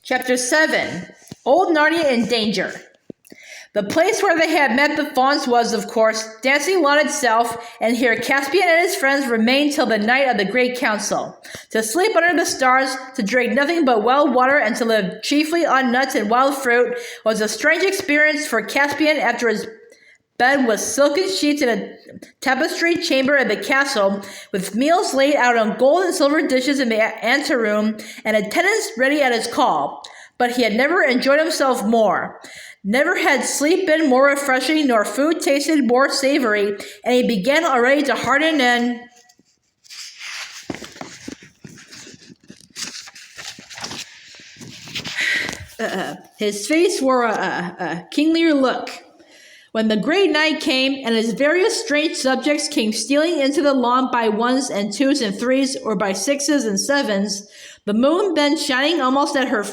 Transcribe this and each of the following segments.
Chapter 7. Old Narnia in Danger. The place where they had met the fauns was, of course, Dancing Lawn itself, and here Caspian and his friends remained till the night of the Great Council. To sleep under the stars, to drink nothing but well water, and to live chiefly on nuts and wild fruit was a strange experience for Caspian after his bed with silken sheets in a tapestried chamber in the castle, with meals laid out on gold and silver dishes in the anteroom, and attendants ready at his call. But he had never enjoyed himself more. Never had sleep been more refreshing, nor food tasted more savory, and he began already to harden in his face wore a kinglier look. When the great night came, and his various strange subjects came stealing into the lawn by ones and twos and threes, or by sixes and sevens, the moon then shining almost at her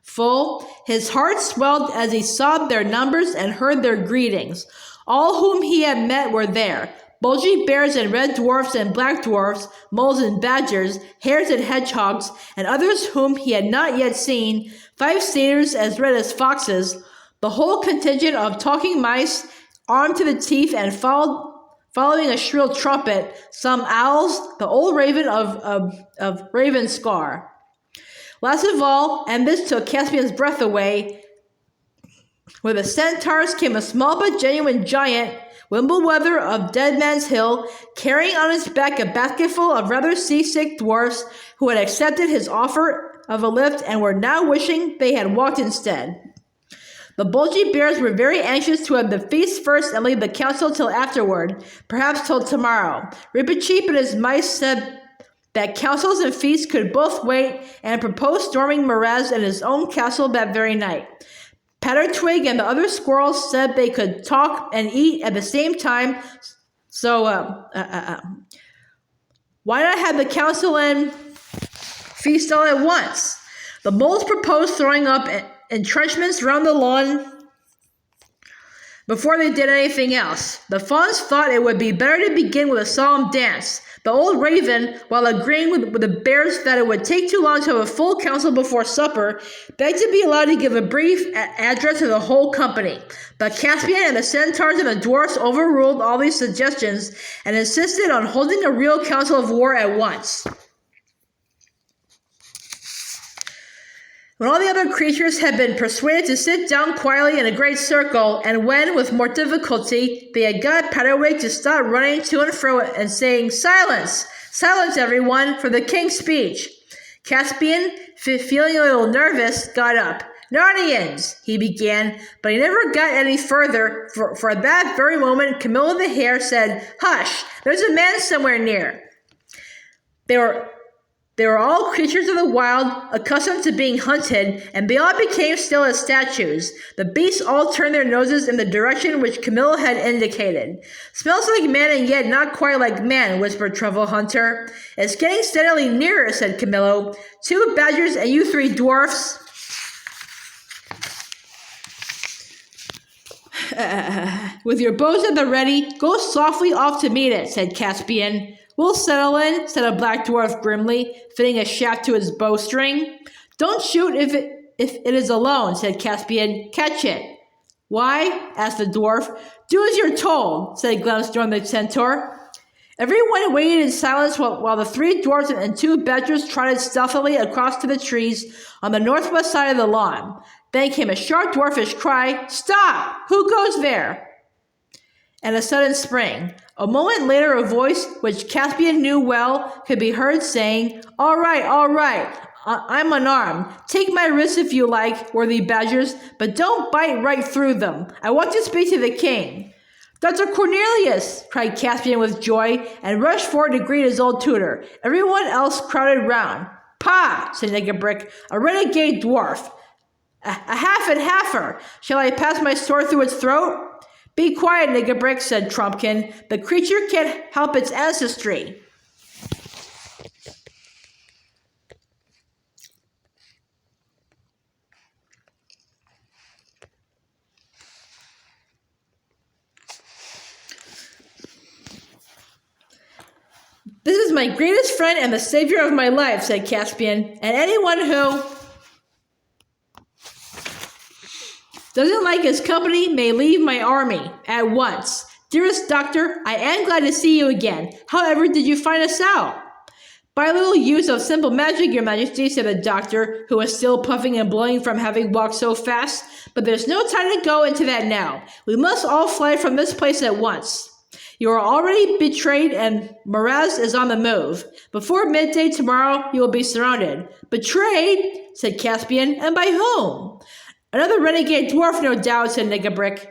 full, his heart swelled as he saw their numbers and heard their greetings. All whom he had met were there, bulgy bears and red dwarfs and black dwarfs, moles and badgers, hares and hedgehogs, and others whom he had not yet seen, 5 satyrs as red as foxes, the whole contingent of talking mice, armed to the teeth and following a shrill trumpet, some owls, the old raven of Raven Scar. Last of all, and this took Caspian's breath away, with the centaurs came a small but genuine giant, Wimbleweather of Dead Man's Hill, carrying on his back a basketful of rather seasick dwarfs who had accepted his offer of a lift and were now wishing they had walked instead. The bulgy bears were very anxious to have the feast first and leave the council till afterward, perhaps till tomorrow. Rippecheep and his mice said that councils and feasts could both wait, and proposed storming Miraz in his own castle that very night. Pattertwig and the other squirrels said they could talk and eat at the same time, so why not have the council and feast all at once? The moles proposed throwing up entrenchments round the lawn before they did anything else. The fauns thought it would be better to begin with a solemn dance. The old raven, while agreeing with the bears that it would take too long to have a full council before supper, begged to be allowed to give a brief address to the whole company. But Caspian and the centaurs and the dwarfs overruled all these suggestions and insisted on holding a real council of war at once. When all the other creatures had been persuaded to sit down quietly in a great circle, and when, with more difficulty, they had got Pattertwig to stop running to and fro and saying, "Silence! Silence, everyone, for the king's speech," Caspian, feeling a little nervous, got up. "Narnians," he began, but he never got any further, for at that very moment Camilla the hare said, "Hush! There's a man somewhere near." They were all creatures of the wild, accustomed to being hunted, and they all became still as statues. The beasts all turned their noses in the direction which Camilla had indicated. "Smells like man and yet not quite like man," whispered Truffle Hunter. "It's getting steadily nearer," said Camillo. "2 badgers and you 3 dwarfs." "With your bows at the ready, go softly off to meet it," said Caspian. "We'll settle in," said a black dwarf grimly, fitting a shaft to his bowstring. "Don't shoot if it is alone," said Caspian. "Catch it." "Why?" asked the dwarf. "Do as you're told," said Glamstorm the centaur. Everyone waited in silence while the 3 dwarfs and 2 badgers trotted stealthily across to the trees on the northwest side of the lawn. Then came a sharp dwarfish cry, "Stop! Who goes there?" And a sudden spring. A moment later, a voice, which Caspian knew well, could be heard saying, all right, I'm unarmed. Take my wrists if you like, worthy badgers, but don't bite right through them. I want to speak to the king." "Dr. Cornelius!" cried Caspian with joy, and rushed forward to greet his old tutor. Everyone else crowded round. "Pah!" said Nickabrick, "a renegade dwarf. A half and halfer. Shall I pass my sword through its throat?" "Be quiet, Nickabrick," said Trumpkin. "The creature can't help its ancestry." "This is my greatest friend and the savior of my life," said Caspian, "and anyone who..." Doesn't like his company, may leave my army at once. Dearest doctor, I am glad to see you again. However, did you find us out? By a little use of simple magic, your majesty, said the doctor, who was still puffing and blowing from having walked so fast. But there's no time to go into that now. We must all fly from this place at once. You are already betrayed and Miraz is on the move. Before midday tomorrow, you will be surrounded. Betrayed? Said Caspian, and by whom? Another renegade dwarf, no doubt, said Nigabrick.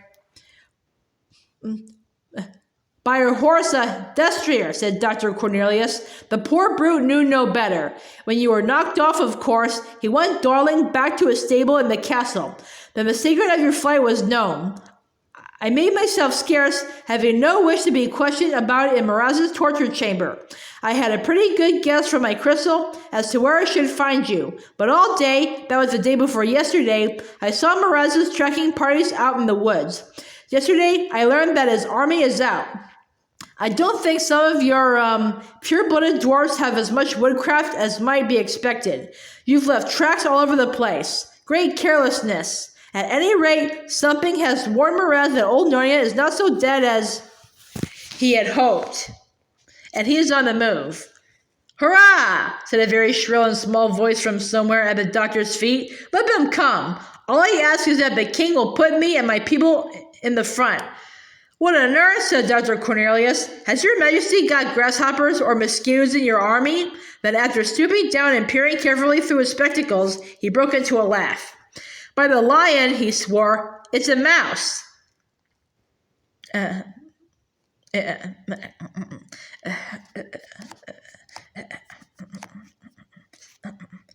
By her horse, Destrier, said Dr. Cornelius. The poor brute knew no better. When you were knocked off, of course, he went dawdling back to his stable in the castle. Then the secret of your flight was known. I made myself scarce, having no wish to be questioned about it in Miraz's torture chamber. I had a pretty good guess from my crystal as to where I should find you, but all day, that was the day before yesterday, I saw Miraz's trekking parties out in the woods. Yesterday, I learned that his army is out. I don't think some of your pure-blooded dwarves have as much woodcraft as might be expected. You've left tracks all over the place. Great carelessness. At any rate, something has warned Miraz that old Narnia is not so dead as he had hoped. And he is on the move. Hurrah! Said a very shrill and small voice from somewhere at the doctor's feet. Let them come. All I ask is that the king will put me and my people in the front. What on earth, said Dr. Cornelius. Has your majesty got grasshoppers or mosquitoes in your army? Then after stooping down and peering carefully through his spectacles, he broke into a laugh. By the lion, he swore, it's a mouse.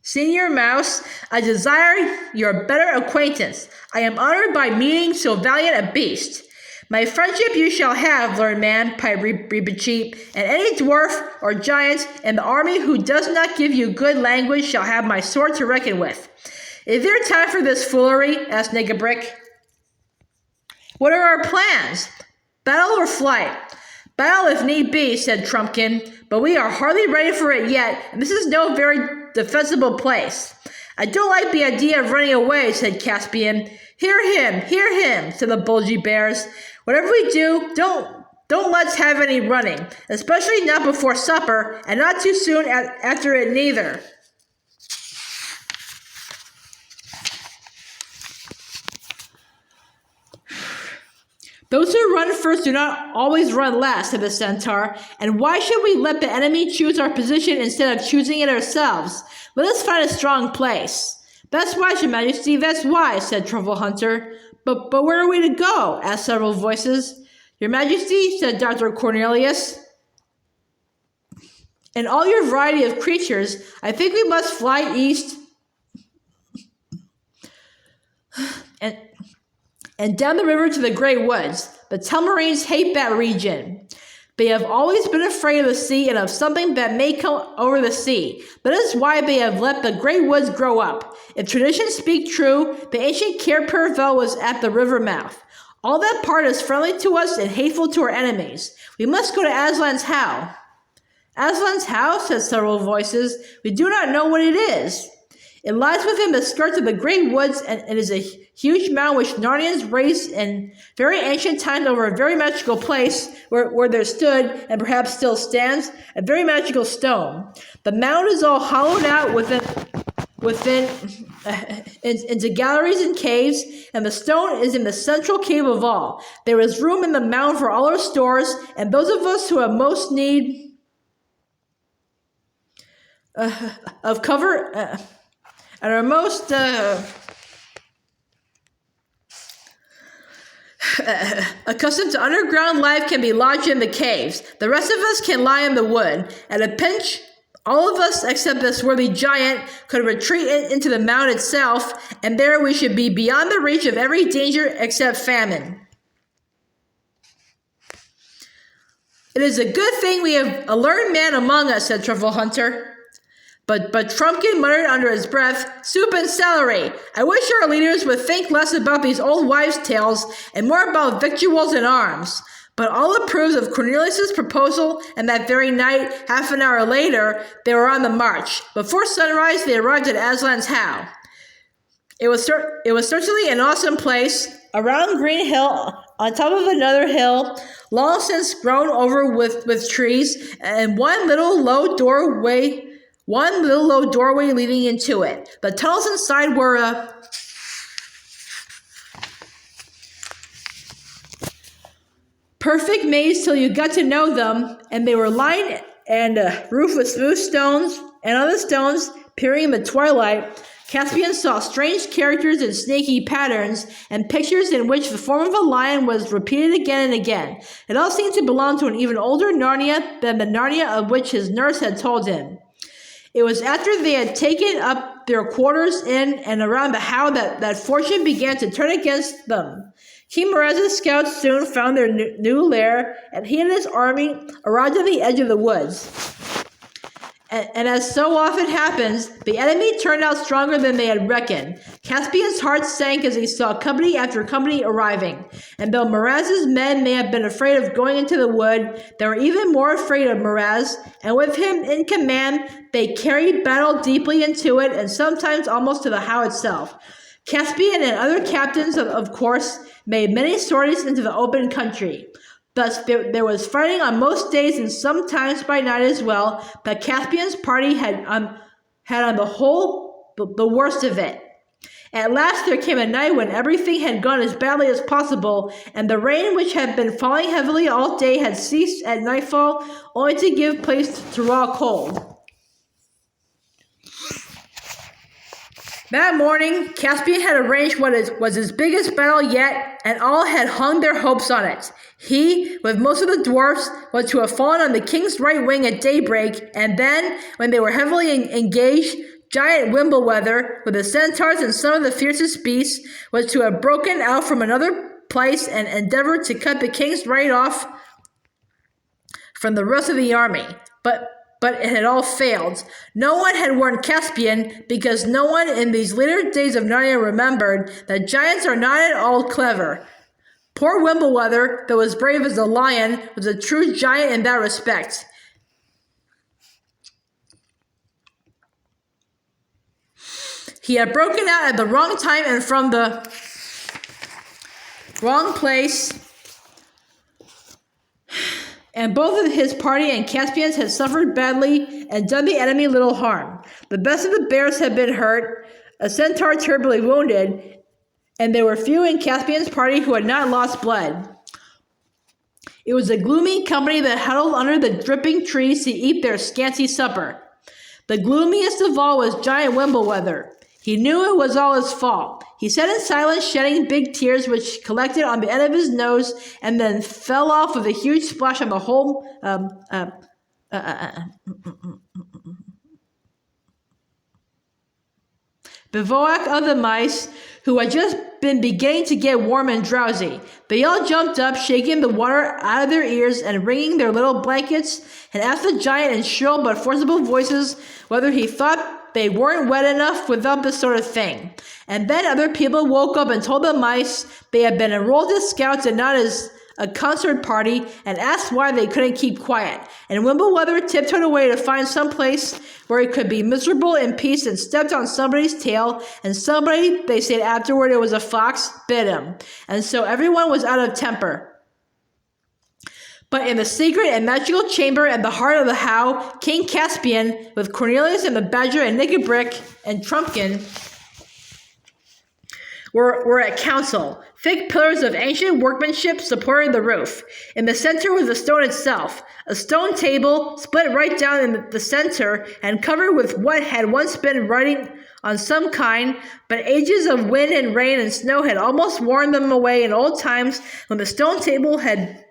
Senior Mouse, I desire your better acquaintance. I am honored by meeting so valiant a beast. My friendship you shall have, learned man, piped Reepicheep, and any dwarf or giant in the army who does not give you good language shall have my sword to reckon with. Is there time for this foolery? Asked Nigabrick. What are our plans? Battle or flight? Battle if need be, said Trumpkin, but we are hardly ready for it yet, and this is no very defensible place. I don't like the idea of running away, said Caspian. Hear him, said the bulgy bears. Whatever we do, don't let's have any running, especially not before supper, and not too soon after it neither. Those who run first do not always run last, said the centaur, and why should we let the enemy choose our position instead of choosing it ourselves? Let us find a strong place. That's wise, your majesty, that's wise, said Truffle Hunter. But where are we to go? Asked several voices. Your majesty, said Dr. Cornelius, in all your variety of creatures, I think we must fly east and down the river to the Great Woods. The Telmarines hate that region. They have always been afraid of the sea and of something that may come over the sea. That is why they have let the Great Woods grow up. If traditions speak true, the ancient Cair Paravel was at the river mouth. All that part is friendly to us and hateful to our enemies. We must go to Aslan's How. Aslan's How, said several voices. We do not know what it is. It lies within the skirts of the Great Woods, and it is a huge mound which Narnians raised in very ancient times over a very magical place where there stood, and perhaps still stands, a very magical stone. The mound is all hollowed out into galleries and caves, and the stone is in the central cave of all. There is room in the mound for all our stores, and those of us who have most need of cover and are most accustomed to underground life can be lodged in the caves. The rest of us can lie in the wood. At a pinch, all of us, except this worthy giant, could retreat into the mound itself, and there we should be beyond the reach of every danger except famine. It is a good thing we have a learned man among us, said Truffle Hunter. But Trumpkin muttered under his breath, soup and celery. I wish our leaders would think less about these old wives' tales and more about victuals and arms. But all approved of Cornelius's proposal, and that very night, half an hour later, they were on the march. Before sunrise, they arrived at Aslan's How. It was certainly an awesome place, a round green hill on top of another hill, long since grown over with trees, and one little low doorway leading into it. The tunnels inside were perfect maze till you got to know them, and they were lined and roofed with smooth stones, and on the stones, peering in the twilight, Caspian saw strange characters and snaky patterns, and pictures in which the form of a lion was repeated again and again. It all seemed to belong to an even older Narnia than the Narnia of which his nurse had told him. It was after they had taken up their quarters in and around the How that fortune began to turn against them. King Miraz's scouts soon found their new lair, and he and his army arrived at the edge of the woods. And as so often happens, the enemy turned out stronger than they had reckoned. Caspian's heart sank as he saw company after company arriving. And though Miraz's men may have been afraid of going into the wood, they were even more afraid of Miraz, and with him in command, they carried battle deeply into it and sometimes almost to the How itself. Caspian and other captains, of course, made many sorties into the open country. Thus, there was fighting on most days and sometimes by night as well, but Caspian's party had on the whole the worst of it. At last there came a night when everything had gone as badly as possible, and the rain which had been falling heavily all day had ceased at nightfall, only to give place to raw cold. That morning, Caspian had arranged what was his biggest battle yet, and all had hung their hopes on it. He, with most of the dwarfs, was to have fallen on the king's right wing at daybreak, and then, when they were heavily engaged, giant Wimbleweather, with the centaurs and some of the fiercest beasts, was to have broken out from another place and endeavored to cut the king's right off from the rest of the army. But it had all failed. No one had warned Caspian, because no one in these later days of Narnia remembered that giants are not at all clever. Poor Wimbleweather, though as brave as a lion, was a true giant in that respect. He had broken out at the wrong time and from the wrong place, and both of his party and Caspian's had suffered badly and done the enemy little harm. The best of the bears had been hurt, a centaur terribly wounded, and there were few in Caspian's party who had not lost blood. It was a gloomy company that huddled under the dripping trees to eat their scanty supper. The gloomiest of all was giant Wimbleweather. He knew it was all his fault. He sat in silence, shedding big tears which collected on the end of his nose and then fell off with a huge splash on the whole bivouac of the mice, who had just been beginning to get warm and drowsy. They all jumped up, shaking the water out of their ears and wringing their little blankets, and asked the giant in shrill but forcible voices whether he thought they weren't wet enough without this sort of thing. And then other people woke up and told the mice they had been enrolled as scouts and not as a concert party, and asked why they couldn't keep quiet. And Wimbleweather tiptoed away to find some place where he could be miserable in peace, and stepped on somebody's tail, and somebody, they said afterward it was a fox, bit him. And so everyone was out of temper. But in the secret and magical chamber at the heart of the How, King Caspian, with Cornelius and the Badger and Nickabrick and Trumpkin, were at council. Thick pillars of ancient workmanship supported the roof. In the center was the stone itself, a stone table split right down in the center and covered with what had once been writing on some kind, but ages of wind and rain and snow had almost worn them away in old times when the stone table had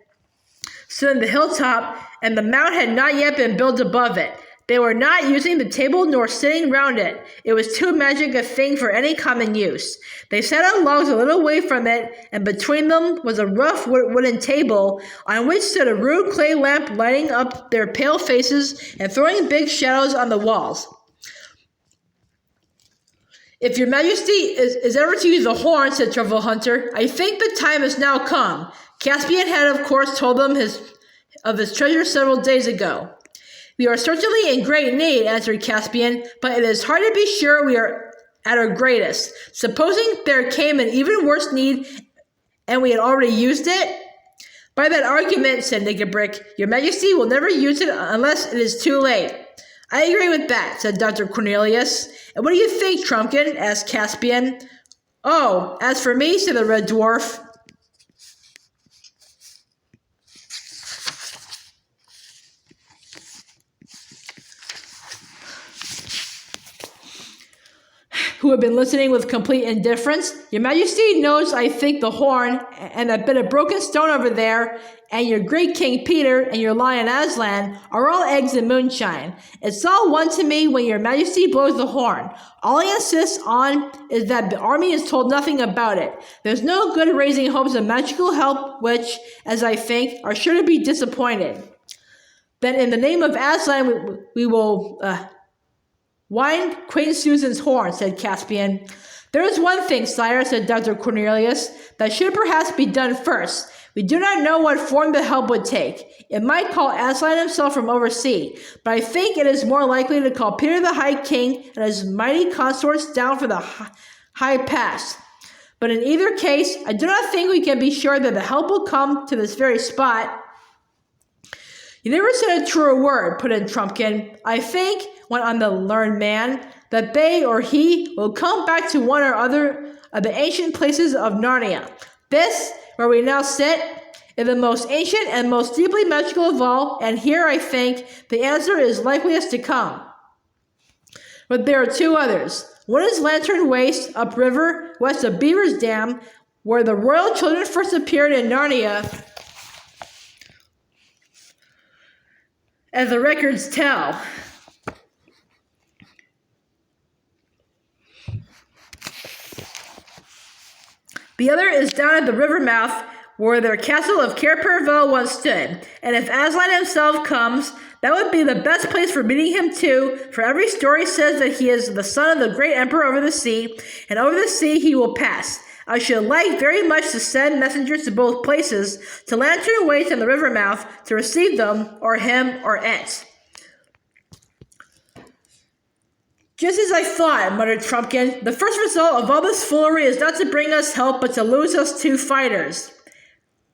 stood on the hilltop and the mount had not yet been built above it. They were not using the table nor sitting round it. It was too magic a thing for any common use. They sat on logs a little way from it, and between them was a rough wooden table, on which stood a rude clay lamp lighting up their pale faces and throwing big shadows on the walls. "If your majesty is ever to use the horn," said Truffle Hunter, "I think the time has now come." Caspian had, of course, told them of his treasure several days ago. "We are certainly in great need," answered Caspian, "but it is hard to be sure we are at our greatest. Supposing there came an even worse need and we had already used it? By that argument, said Nickabrick, your majesty will never use it unless it is too late. I agree with that, said Dr. Cornelius. And what do you think, Trumpkin? Asked Caspian. Oh, as for me, said the Red Dwarf, who had been listening with complete indifference. Your majesty knows I think the horn and that bit of broken stone over there and your great King Peter and your lion Aslan are all eggs and moonshine. It's all one to me when your majesty blows the horn. All I insist on is that the army is told nothing about it. There's no good raising hopes of magical help which, as I think, are sure to be disappointed. Then in the name of Aslan we will wind Queen Susan's horn, said Caspian. There is one thing, sire, said Dr. Cornelius, that should perhaps be done first. We do not know what form the help would take. It might call Aslan himself from overseas, but I think it is more likely to call Peter the High King and his mighty consorts down for the high pass. But in either case, I do not think we can be sure that the help will come to this very spot. You never said a truer word, put in Trumpkin. I think, went on the learned man, that they or he will come back to one or other of the ancient places of Narnia. This, where we now sit, is the most ancient and most deeply magical of all, and here, I think, the answer is likeliest to come. But there are two others. One is Lantern Waste, upriver, west of Beaver's Dam, where the royal children first appeared in Narnia, as the records tell. The other is down at the river mouth, where their castle of Cair Paravel once stood. And if Aslan himself comes, that would be the best place for meeting him too, for every story says that he is the son of the great emperor over the sea, and over the sea he will pass. I should like very much to send messengers to both places, to Lantern Waste and the river mouth, to receive them, or him, or it. Just as I thought, muttered Trumpkin. The first result of all this foolery is not to bring us help, but to lose us 2 fighters.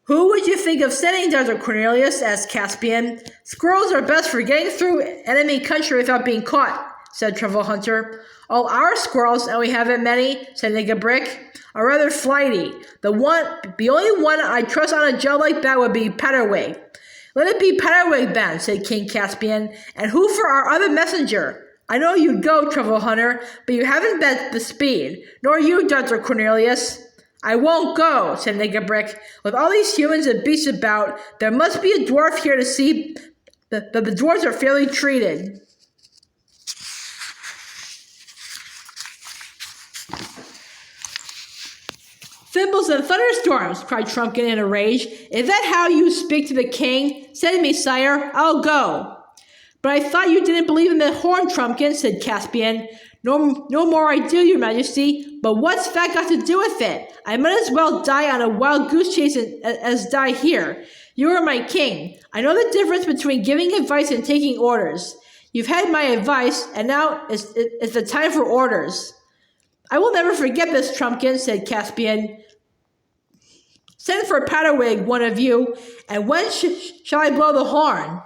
Who would you think of sending, Dr. Cornelius? Asked Caspian. Squirrels are best for getting through enemy country without being caught, said Truffle Hunter. All our squirrels, and we haven't many, said Nickabrick, are rather flighty. The only one I'd trust on a job like that would be Patterwig. Let it be Patterwig then, said King Caspian. And who for our other messenger? I know you'd go, Truffle Hunter, but you haven't bet the speed. Nor you, Dr. Cornelius. I won't go, said Nickabrick. With all these humans and beasts about, there must be a dwarf here to see that the dwarves are fairly treated. Thimbles and thunderstorms, cried Trumpkin in a rage. Is that how you speak to the king? Send me, sire. I'll go. But I thought you didn't believe in the horn, Trumpkin, said Caspian. No more I do, your majesty. But what's that got to do with it? I might as well die on a wild goose chase as die here. You are my king. I know the difference between giving advice and taking orders. You've had my advice, and now it's the time for orders. I will never forget this, Trumpkin, said Caspian. Send for Patterwig, one of you, and when shall I blow the horn?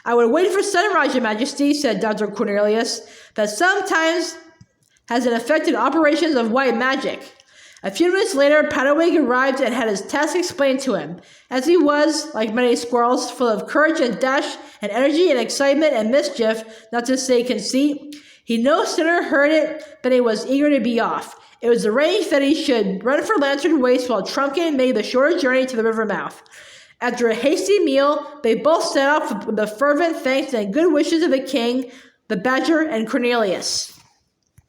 I would wait for sunrise, your majesty, said Dr. Cornelius. That sometimes has an effect in operations of white magic. A few minutes later, Patterwig arrived and had his task explained to him. As he was, like many squirrels, full of courage and dash and energy and excitement and mischief, not to say conceit, he no sooner heard it than he was eager to be off. It was arranged that he should run for Lantern Waste while Trumpkin made the shorter journey to the river mouth. After a hasty meal, they both set off with the fervent thanks and good wishes of the king, the badger, and Cornelius.